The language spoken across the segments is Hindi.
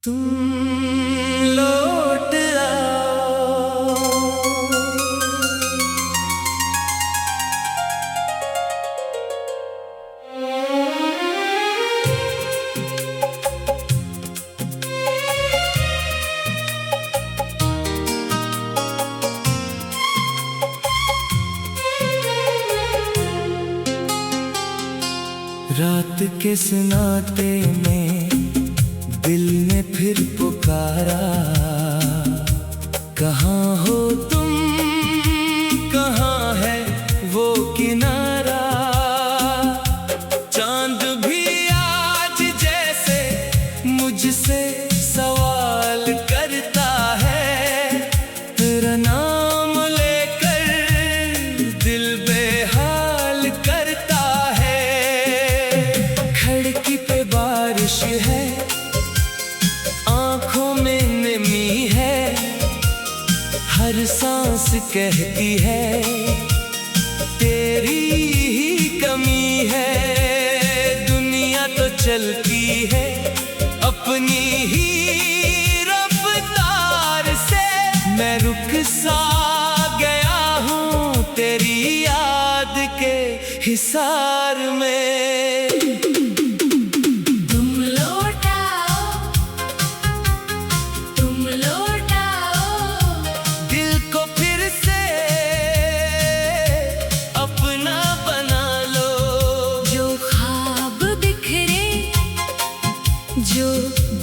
तुम लौट आओ। रात के सुनाते में दिल ने फिर पुकारा, कहाँ हो तुम, कहाँ है वो किनारा। चांद भी आज जैसे मुझसे सवाल करता है, तेरा नाम लेकर दिल बेहाल करता है। खिड़की पे बारिश है, आँखों में नमी है, हर सांस कहती है तेरी ही कमी है। दुनिया तो चलती है अपनी ही रफ्तार से, मैं रुक सा गया हूँ तेरी याद के हिसार में। जो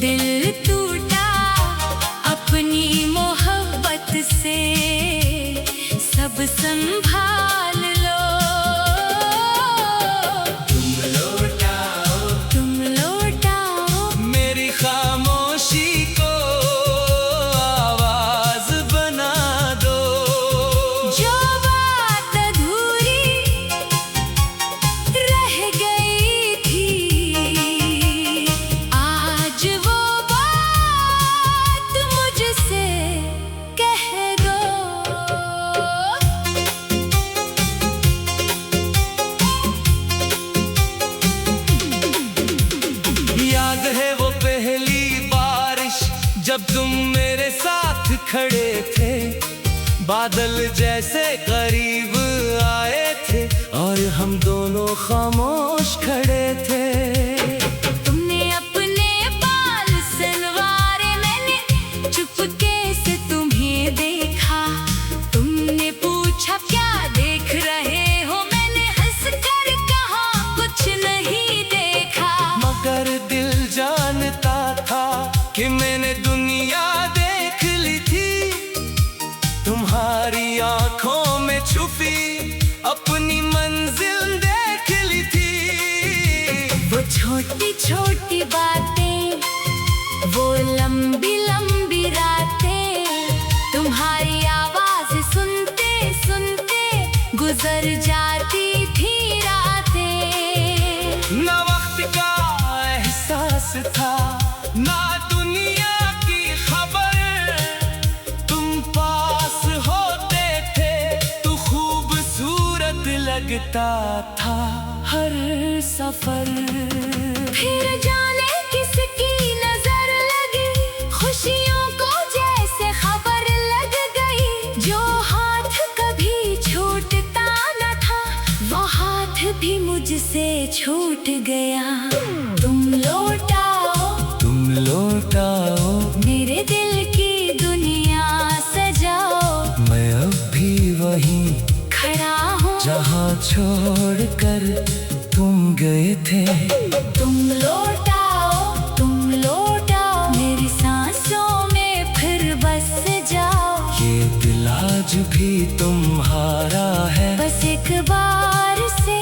दिल टूटा अपनी मोहब्बत से, सब संभाल लो। तुम लौटाओ, तुम लौटाओ मेरी खामोशी को आवाज बना दो। जो बात अधूरी रह गई थी, जब तुम मेरे साथ खड़े थे, बादल जैसे करीब आए थे और हम दोनों खामोश खड़े थे। तुमने अपने बाल सनवारे, मैंने चुपके से तुम्हें देखा। तुमने पूछा क्या देख रहे हो, मैंने हंसकर कहा कुछ नहीं देखा। मगर दिल जानता था कि मैंने दुनिया देख ली थी, तुम्हारी आंखों में छुपी अपनी मंजिल देख ली थी। वो छोटी छोटी बातें, वो लंबी लंबी रातें, तुम्हारी आवाज सुनते सुनते गुजर जाती थी रातें। ना वक्त का एहसास था, ना दुनिया की खबर, तुम पास होते थे तो खूबसूरत लगता था हर सफर। फिर जाने किसकी नजर लगी, खुशियों को जैसे खबर लग गई। जो हाथ कभी छूटता न था, वो हाथ भी मुझसे छूट गया। तुम लौटाओ, तुम लौटाओ मेरे दिल की दुनिया सजाओ। मैं अब भी वहीं खड़ा हूँ जहाँ छोड़कर तुम गए थे। तुम लौटाओ, तुम लौटाओ मेरी सांसों में फिर बस जाओ। ये दिल आज भी तुम्हारा है, बस एक बार से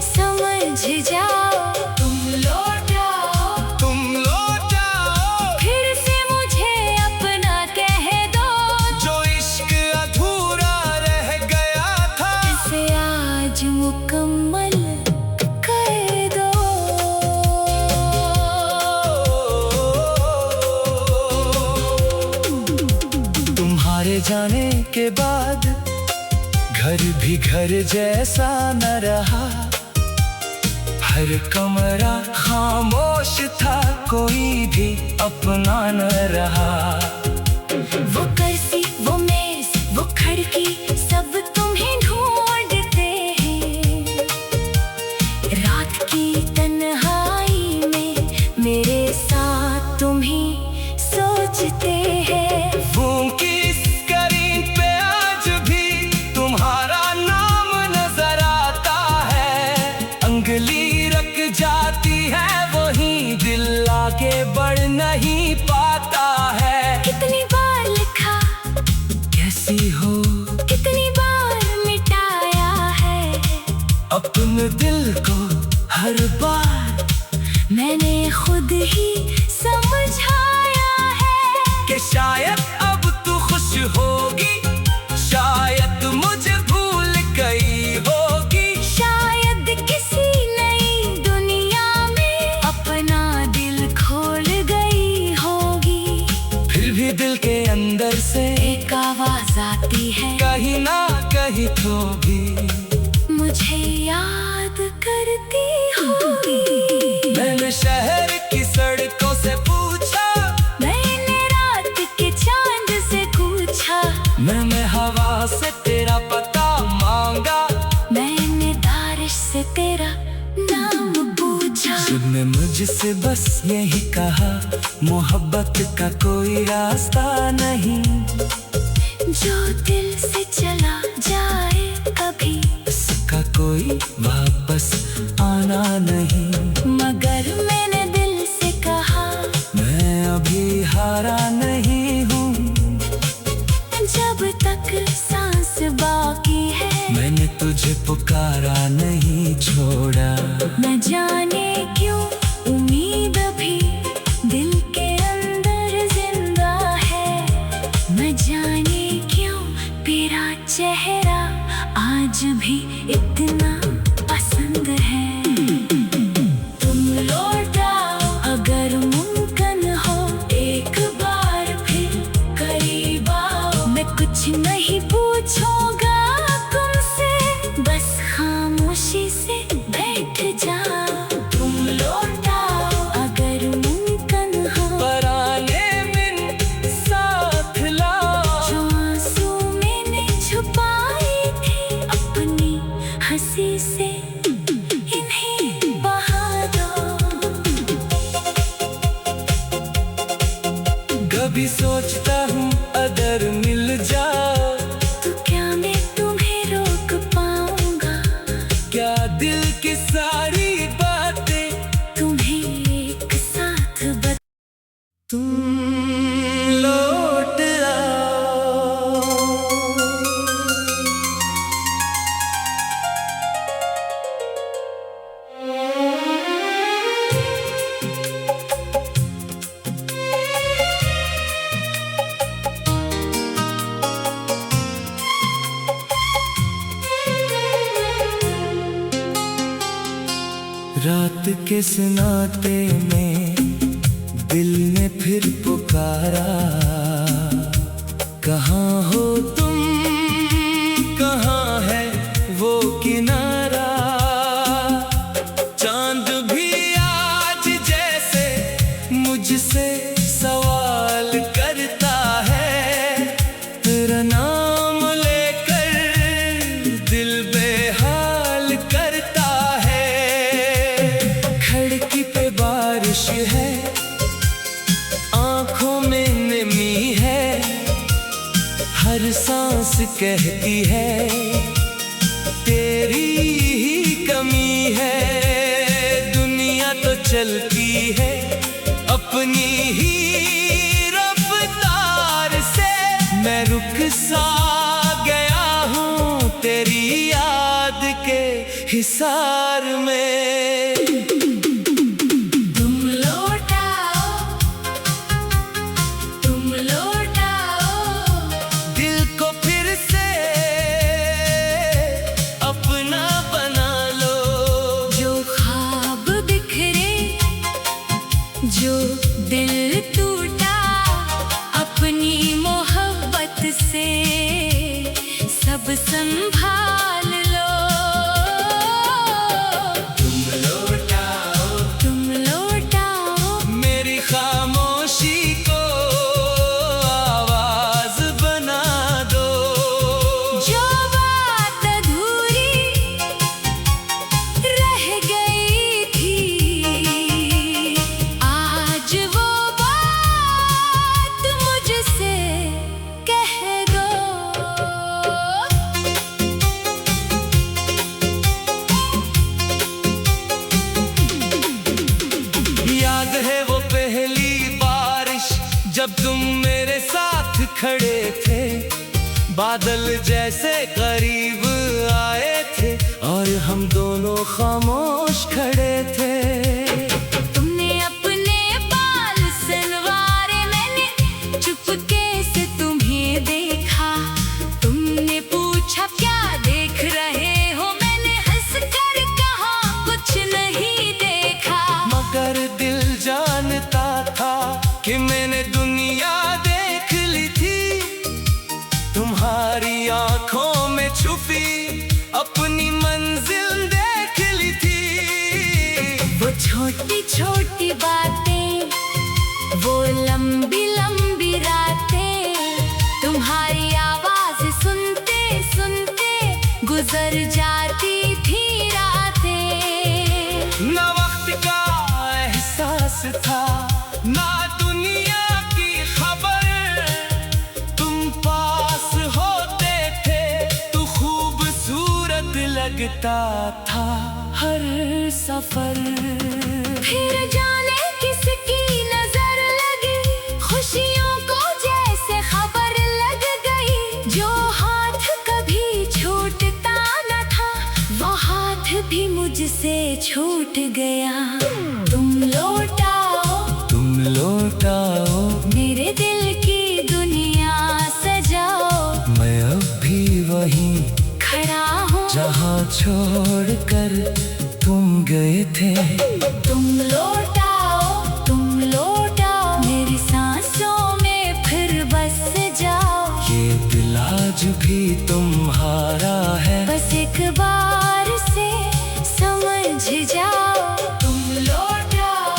समझ जाओ। तुम लौटाओ, तुम लौटाओ फिर से मुझे अपना कह दो। जो इश्क अधूरा रह गया था, इसे आज मुकम्मल कर दो। तुम्हारे जाने के बाद घर भी घर जैसा न रहा, हर कमरा खामोश था, कोई भी अपना न रहा। वो कुर्सी, वो मेज, वो खिड़की, सब तुम्हें ढूंढते हैं। रात की तन्हाई में मेरे साथ तुम्हें सोचते हैं। फोन की स्क्रीन पे आज भी तुम्हारा नाम नजर आता है। अंगुली रख जाती है वहीं, दिल आगे बढ़ नहीं पाता है। कितनी बार लिखा, कैसी हो, कितनी बार मिटाया है। अपने दिल को हर बार मैंने खुद ही समझाया है कि शायद अब तू खुश होगी, शायद मुझे भूल गई होगी। शायद किसी नई दुनिया में अपना दिल खोल गई होगी। फिर भी दिल के अंदर से एक आवाज आती है, कहीं ना कहीं तो भी मुझे याद करती होगी। मैंने शहर की सड़कों से पूछा, मैंने रात के चांद से पूछा, मैंने हवा से तेरा पता मांगा, मैंने बारिश से तेरा नाम पूछा। तुमने मुझसे बस यही कहा, मोहब्बत का कोई रास्ता नहीं। जो दिल से चला जाए कभी, इसका कोई वापस आना नहीं। मगर मैंने दिल से कहा, मैं अभी हारा नहीं हूँ। जब तक सांस बाकी है, मैंने तुझे पुकारा नहीं छोड़ा। न जाने क्यों उम्मीद अभी दिल के अंदर जिंदा है। न जाने क्यों तेरा चेहरा आज भी इतना पसंद है। तुम लौट आओ अगर मुमकिन हो, एक बार फिर करीब आओ। मैं कुछ नहीं पूछूंगा तुमसे, बस खामोशी से बैठ जाओ। तुम लौट आओ अगर मुमकिन हो, पराने बिन साथ लाओ। जो आंसू मैंने छुपाए थे अपनी हंसी से, इन्हें बहा दो। कभी सोचता हूँ अगर मिल जाओ, तो क्या मैं तुम्हें रोक पाऊंगा? क्या दिल की सारी बातें तुम्हें एक साथ तुम लौट आओ। रात के सन्नाटे में दिल ने फिर पुकारा, कहाँ हो तुम, कहाँ है वो किनारा। चांद भी आज जैसे मुझसे सवाल करता है। तेरा नाम लेकर दिल बेहाल करता है। खिड़की पे बारिश है, आंखों में नमी है, हर सांस कहती है तेरी ही कमी है। दुनिया तो चलती है अपनी ही रफ्तार से, मैं रुक सा गया हूँ तेरी याद के हिसार में। तुम लौट आओ, तुम लौट आओ। दिल को फिर से अपना बना लो। जो ख्वाब बिखरे, जो दिल टूटा अपनी मोहब्बत से, सब संभाल लो। तुम लौट जब तुम मेरे साथ खड़े थे, बादल जैसे करीब आए थे और हम दोनों खामोश खड़े थे। तुमने अपने बाल सलवारे, मैंने चुपके से तुम्हें देखा। तुमने पूछा क्या देख रहे हो, मैंने हंस कर कहा कुछ नहीं देखा। मगर दिल जानता था कि मैंने दुनिया देख ली थी, तुम्हारी आंखों में छुपी अपनी मंजिल देख ली थी। वो छोटी छोटी बातें, वो लंबी लंबी रातें, तुम्हारी आवाज सुनते सुनते गुजर जाती थी रातें। ना वक्त का एहसास था, ना दुनिया की खबर, तुम पास होते थे तो खूबसूरत लगता था हर सफर। फिर जाने किसकी नजर लगी, खुशियों को जैसे खबर लग गई। जो हाथ कभी छूटता न था, वो हाथ भी मुझसे छूट गया। तुम लौटाओ मेरे दिल की दुनिया सजाओ। मैं अब भी वहीं खड़ा हूँ जहाँ छोड़कर तुम गए थे। तुम लौटाओ मेरी सांसों में फिर बस जाओ। ये दिल आज भी तुम्हारा है, बस एक बार से समझ जाओ। तुम लौटाओ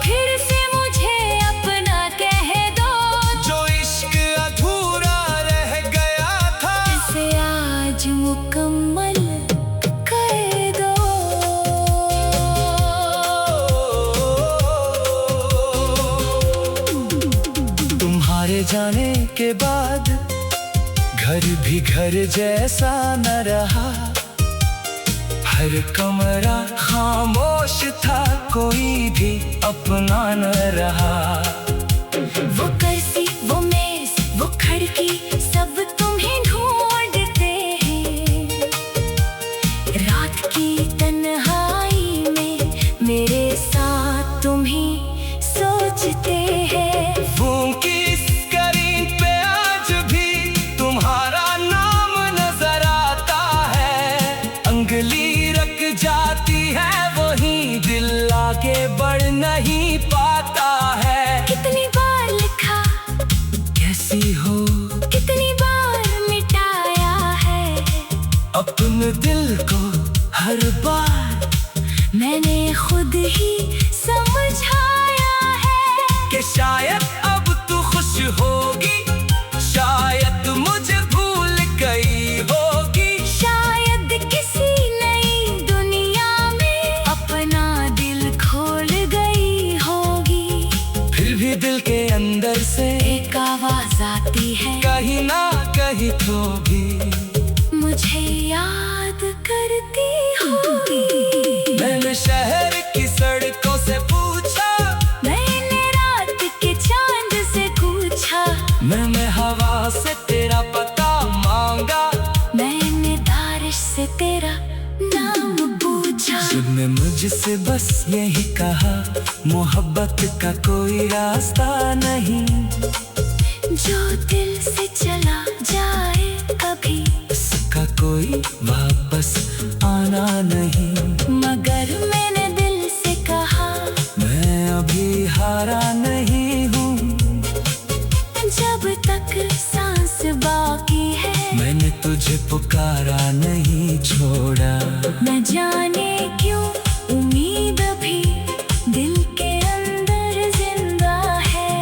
फिर से मुझे अपना कह दो। जो इश्क अधूरा रह गया था, इसे आज मुकम्मल कर दो। तुम्हारे जाने के बाद घर भी घर जैसा न रहा। हर कमरा खामोश था, कोई भी अपना न रहा। वो कुर्सी, वो मेज, वो खिड़की, सब तुम्हें ढूंढते हैं। रात की तन्हाई में मेरे साथ तुम्हें सोचते हैं। फोन की स्क्रीन पे आज भी तुम्हारा नाम नजर आता है। अंगली रख जाती है वहीं, दिल आगे बढ़ नहीं पाता है। कितनी बार लिखा, कैसी हो, कितनी बार मिटाया है अपने दिल को हर बार मैंने खुद ही समझाया है। कि शायद अब तू खुश होगी, शायद मुझे भूल गई होगी। शायद किसी नई दुनिया में अपना दिल खोल गई होगी। फिर भी दिल के अंदर से एक आवाज आती है, कहीं ना कहीं तो भी मुझे याद करती होगी। मैंने शहर की सड़कों से पूछा, मैंने रात के चांद से पूछा, मैंने हवा से तेरा पता मांगा, मैंने बारिश से तेरा नाम पूछा। तुमने मुझसे बस यही कहा, मोहब्बत का कोई रास्ता नहीं। जो दिल से चला जाए कभी उसका कोई वापस आना नहीं। मगर मैंने दिल से कहा, मैं अभी हारा नहीं हूँ। जब तक सांस बाकी है, मैंने तुझे पुकारा नहीं छोड़ा। न जाने क्यों उम्मीद भी दिल के अंदर जिंदा है।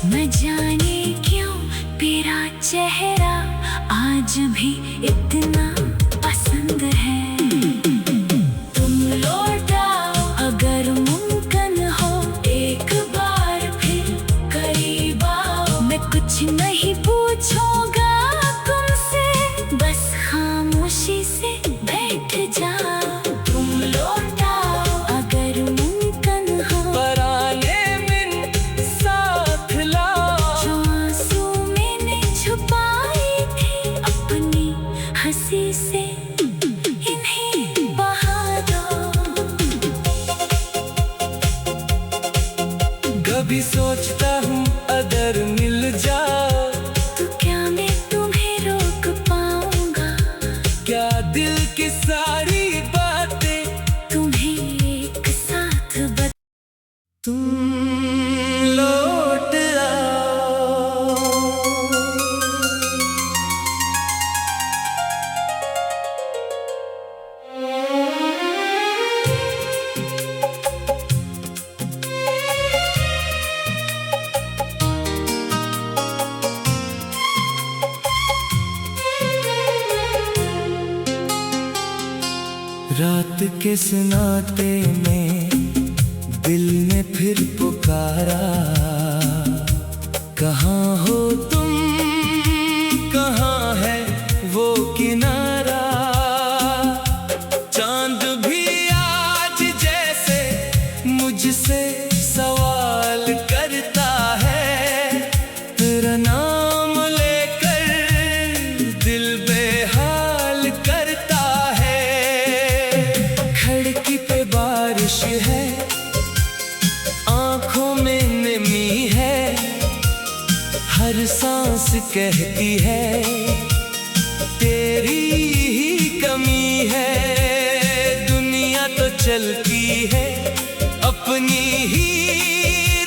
न जाने क्यों तेरा चेहरा आज भी इतना पसंद है। तुम लौटाओ अगर मुमकिन हो, एक बार फिर करीब आओ। मैं कुछ नहीं पूछूंगा तुमसे, बस खामोशी से बैठ जाओ। तुम कभी सोचता हूँ अगर मिल जाओ तो क्या मैं तुम्हें रोक पाऊंगा? क्या दिल की सारी बातें तुम्हें एक साथ तुम लौट आओ। रात के सन्नाटे में दिल ने फिर पुकारा, कहाँ हो तुम, कहाँ है वो किनारा। चांद भी आज जैसे मुझसे सवाल करता है, तेरा नाम लेकर दिल बेहाल करता है। खिड़की पे बारिश है, आंखों में नमी है, हर सांस कहती है तेरी ही कमी है। दुनिया तो चलती है अपनी ही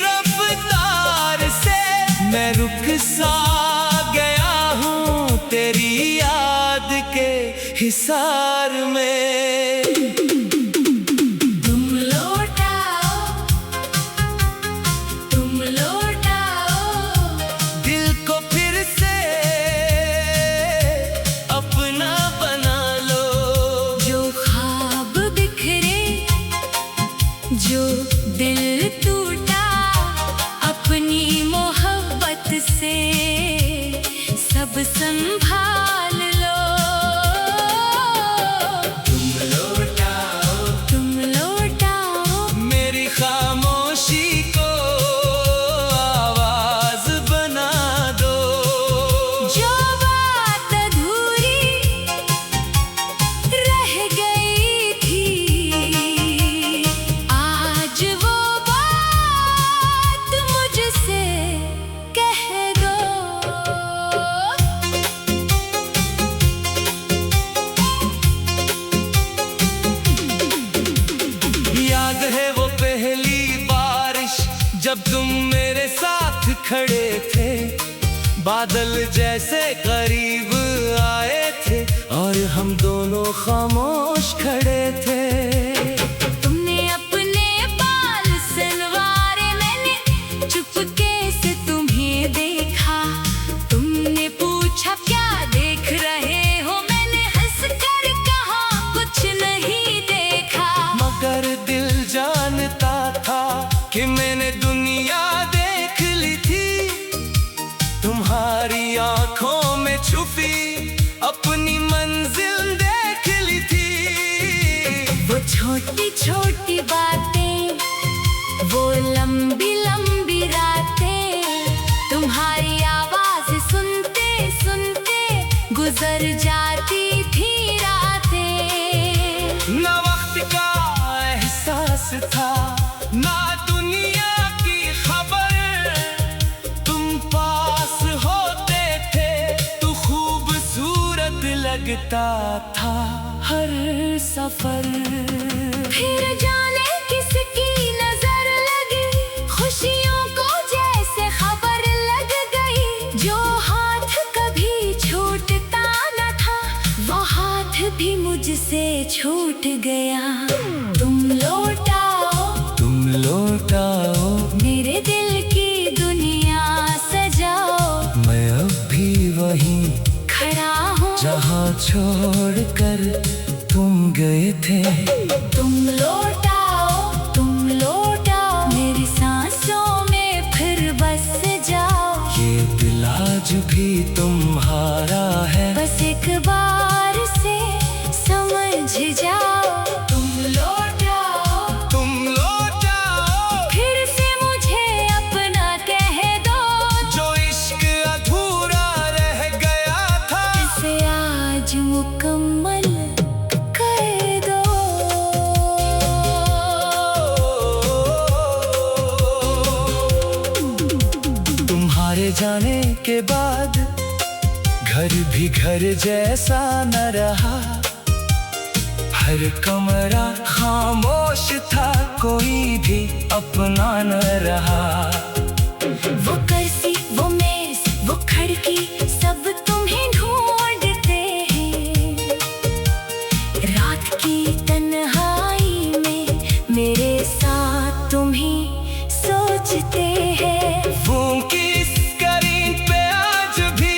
रफ्तार से, मैं रुक सा गया हूँ तेरी याद के हिसार में। तुम लौट आओ, तुम लौट आओ, दिल को फिर से अपना बना लो। जो ख्वाब बिखरे, जो दिल टूटा अपनी मोहब्बत से, सब संभाल लो। तुम लौट आओ, तुम लौट आओ, मेरी खामोशी को आवाज बना दो। जो बात अधूरी रह गई थी, आज वो बात मुझसे कह दो। याद है वो पहली बारिश जब तुम मेरे साथ खड़े थे, बादल जैसे करीब आए थे और हम दोनों खामोश खड़े थे। तुमने अपने बाल सनवारे, मैंने चुपके से तुम्हें देखा। तुमने पूछा क्या देख रहे हो, मैंने हंसकर कहा कुछ नहीं देखा। मगर दिल जानता था कि मैंने दुनिया देख ली थी, तुम्हारी आंखों में छुपी अपनी मंजिल देख ली थी। वो छोटी छोटी बातें, वो लंबी लंबी रातें, तुम्हारी आवाज सुनते सुनते गुजर जाती थी रातें। ना वक्त का एहसास था, ना दुनिया की खबर, तुम पास होते थे तो खूबसूरत लगता था हर सफर। फिर जाने किसकी नजर लगी, खुशियों को जैसे खबर लग गई। जो हाथ कभी छूटता न था, वो हाथ भी मुझसे छूट गया। तुम लौट आओ, तुम लौट आओ, मेरे दिल की दुनिया सजाओ। मैं अब भी वहीं खड़ा हूँ जहाँ छोड़कर तुम गए थे। तुम लौट आओ, तुम लौट आओ, मेरी सांसों में फिर बस जाओ। ये दिल आज भी तुम्हारा है, बस एक बार से समझ जाओ। तुम लौट आओ, तुम लौट आओ, फिर से मुझे अपना कह दो। जो इश्क अधूरा रह गया था, इसे आज मुकम्मल कर दो। तुम्हारे जाने के बाद घर भी घर जैसा न रहा। हर कमरा खामोश था, कोई भी अपना न रहा। वो कुर्सी, वो मेज, वो खिड़की, सब तुम्हें ढूंढते हैं। रात की तन्हाई में मेरे साथ तुम ही सोचते हैं। फोन की स्क्रीन पे आज भी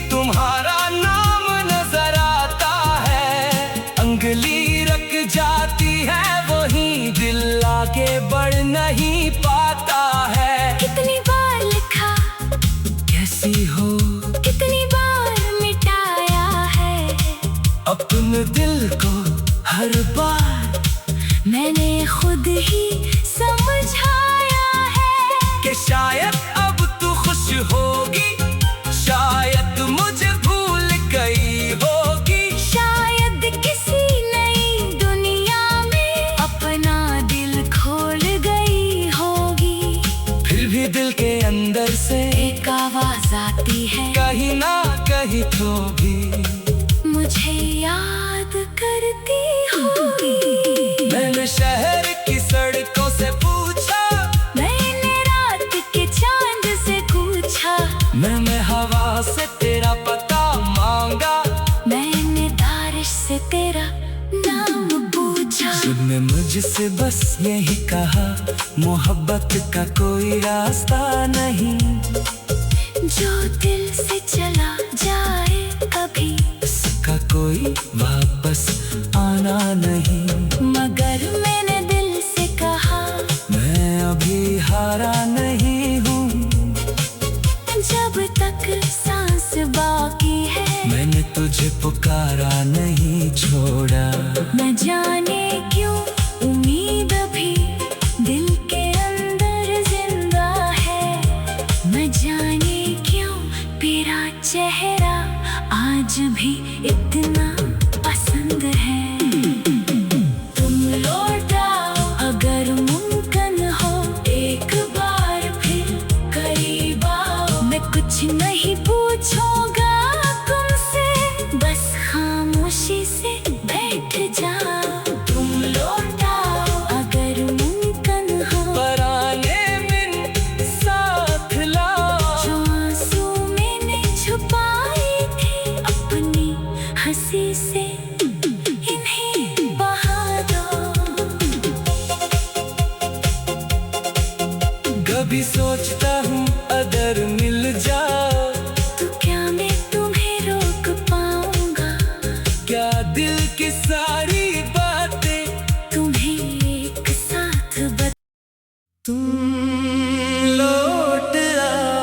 तुम्हारा नाम नजर आता है। अंगुली रख जाती है वहीं, दिल आगे बढ़ नहीं पाता है। कितनी बार लिखा, कैसी हो, कितनी बार मिटाया है। अपने दिल को हर बार मैंने खुद ही समझाया है कि शायद अब तू खुश होगी, शायद मुझे भूल गई होगी। शायद किसी नई दुनिया में अपना दिल खोल गई होगी। फिर भी दिल के अंदर से एक आवाज आती है, कहीं ना कहीं तो भी मुझे याद करती होगी। मैंने शहर की सड़कों से पूछा, मैंने रात के चांद से पूछा, मैंने हवा से तेरा पता मांगा। मैंने बारिश से तेरा नाम पूछा। तुमने मुझसे बस यही कहा, मोहब्बत का कोई रास्ता नहीं। जो दिल से चला जाए कभी इसका कोई वापस आना नहीं। मगर मैंने दिल से कहा, मैं अभी हारा नहीं हूँ। जब तक सांस बाकी है मैंने तुझे पुकारा नहीं छोड़ा। न जाने क्यों उम्मीद अभी दिल के अंदर जिंदा है। न जाने क्यों तेरा चेहरा आज भी इतना पसंद है। तुम लौट आओ अगर मुमकिन हो, एक बार फिर करीब आओ। मैं कुछ नहीं पूछूंगा तुमसे, बस खामोशी से बैठ जाओ। तुम लौट आओ अगर मुमकिन हो, पराने बिन साथ लाओ। जो आंसू मैंने छुपाए थे अपनी हंसी से, इन्हें बहा दो। कभी सोचता हूँ अगर मिल जाओ, तो क्या मैं तुम्हें रोक पाऊंगा? क्या दिल की सारी बातें तुम्हें एक साथ तुम लौट आओ।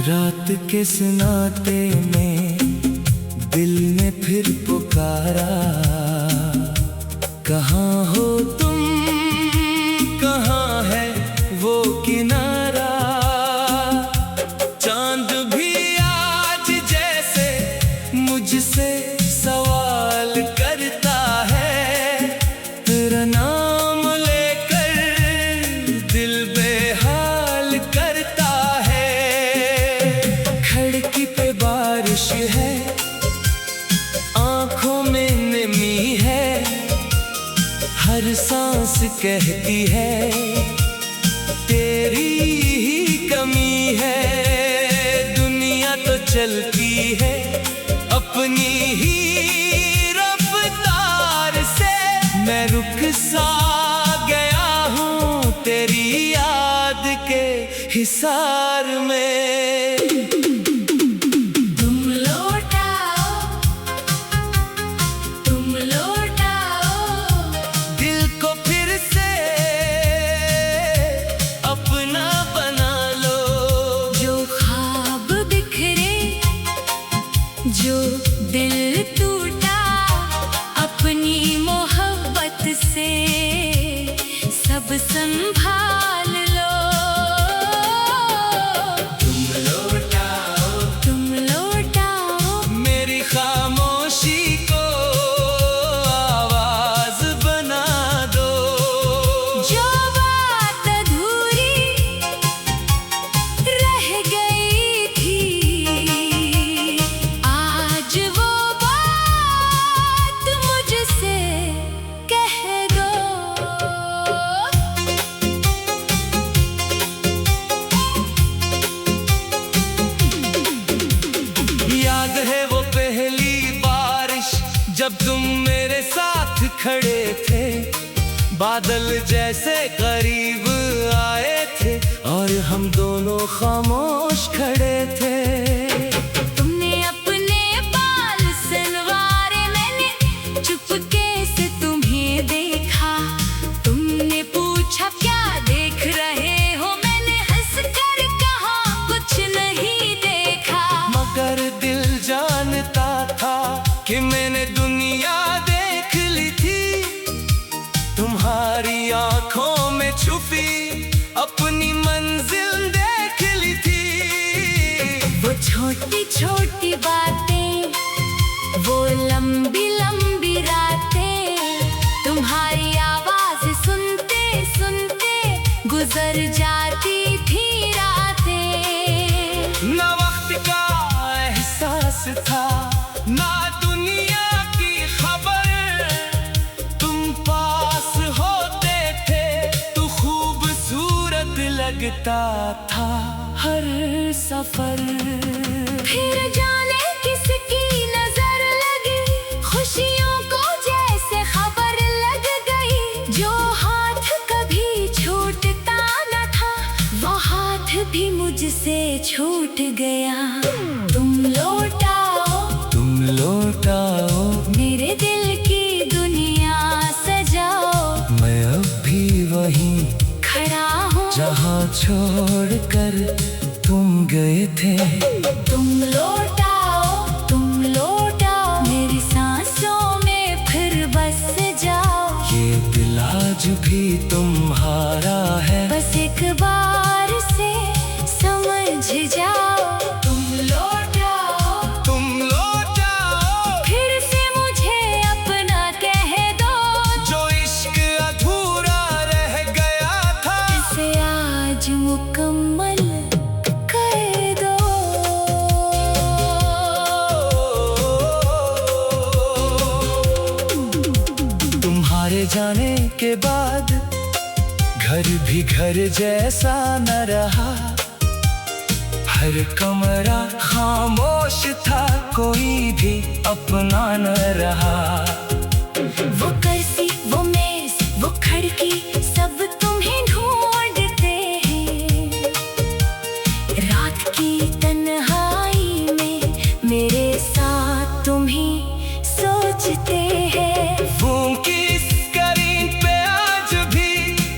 रात के सुनाते में दिल ने फिर पुकारा, कहाँ हो तुम, कहाँ है वो किनारा। चांद भी आज जैसे मुझसे सवाल करता है। तेरा नाम लेकर दिल बेहाल करता है। खिड़की पे बारिश है, आंखों में नमी है। हर सांस कहती है तेरी ही कमी है। दुनिया तो चलती है अपनी ही रफ्तार से। मैं रुक सा गया हूँ तेरी याद के हिसार में। तुम लौट आओ, तुम लौट आओ। दिल को फिर से अपना बना लो। जो ख्वाब बिखरे, जो दिल टूटा, अपनी मोहब्बत से सब संभाल लो। तुम लौटाओ मेरी खामोशी को आवाज बना दो। जो बात अधूरी रह गई थी, आज वो बात मुझसे कह दो। याद है वो पहली बारिश जब तुम मेरे साथ खड़े थे, बादल जैसे करीब आए थे और हम दोनों खामोश खड़े थे। तुमने अपने बाल सनवारे, मैंने चुपके से तुम्हें देखा। तुमने पूछा क्या देख रहे हो, मैंने हंसकर कहा कुछ नहीं देखा। मगर दिल जानता था कि मैंने दुनिया देख ली थी, तुम्हारी आंखों में छुपी अपनी मंजिल देख ली थी। वो छोटी छोटी बातें, वो लंबी लंबी रातें, तुम्हारी आवाज सुनते सुनते गुजर जाती थी रातें। ना वक्त का एहसास था ना दुनिया की खबर, तुम पास होते थे तो खूबसूरत लगता था हर सफर। फिर जाने किसकी नजर लगी, खुशियों को जैसे खबर लग गई। जो हाथ कभी छूटता न था, वो हाथ भी मुझसे छूट गया। तुम लौटाओ मेरे दिल की दुनिया सजाओ। मैं अब भी वहीं खड़ा हूँ जहाँ छोड़कर तुम गए थे। तुम लौटाओ मेरी सांसों में फिर बस जाओ। ये दिल आज भी तुम्हारा है, बस एक बार से समझ जाओ। तुम लौटाओ फिर से मुझे अपना कह दो। जो इश्क अधूरा रह गया था, इसे आज मुकम्मल कर दो। तुम्हारे जाने के बाद घर भी घर जैसा न रहा, हर कमरा खामोश था, कोई भी अपना न रहा। वो कुर्सी, वो मेज, वो खिड़की, सब तुम्हें ढूंढते हैं। रात की तन्हाई में मेरे साथ तुम्हें सोचते हैं। फोन की स्क्रीन पे आज भी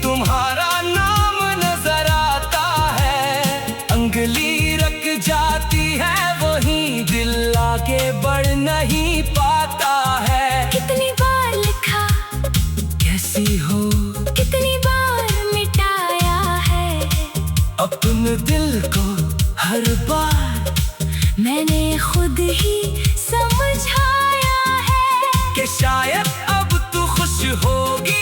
तुम्हारा नाम नजर आता है, अंगली रख जाती है वहीं, दिल आगे बढ़ नहीं पाता है। कितनी बार लिखा, कैसी हो कितनी बार मिटाया है अपने दिल को, हर बार मैंने खुद ही समझाया है कि शायद अब तू खुश होगी